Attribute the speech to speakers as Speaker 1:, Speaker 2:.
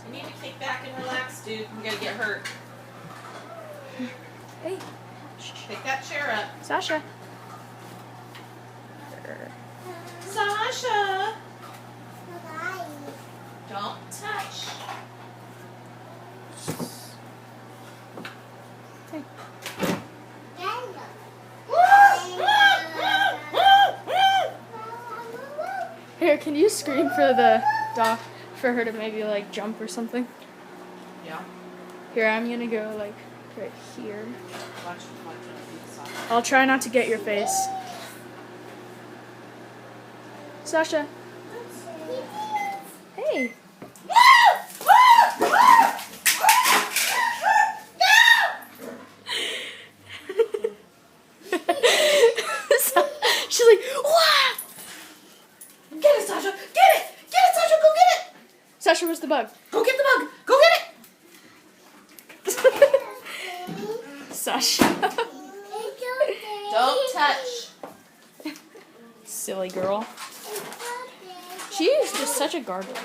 Speaker 1: You need to kick back and relax, dude. You're gonna get hurt.
Speaker 2: Hey.
Speaker 1: Pick that chair up.
Speaker 2: Sasha.
Speaker 1: Sasha! Don't touch.
Speaker 2: Hey. Here, can you scream for the dog, for her to maybe like jump or something?
Speaker 1: Yeah.
Speaker 2: Here, I'm gonna go like right here.
Speaker 1: Watch it.
Speaker 2: I'll try not to get your face. Sasha. Hey. She's like, wow!
Speaker 1: Get it, Sasha! Get it! Get it, Sasha! Go get it!
Speaker 2: Sasha, where's the bug?
Speaker 1: Go get the bug! Go get it!
Speaker 2: Sasha.
Speaker 1: Don't touch.
Speaker 2: Silly girl. She is just such a gargoyle.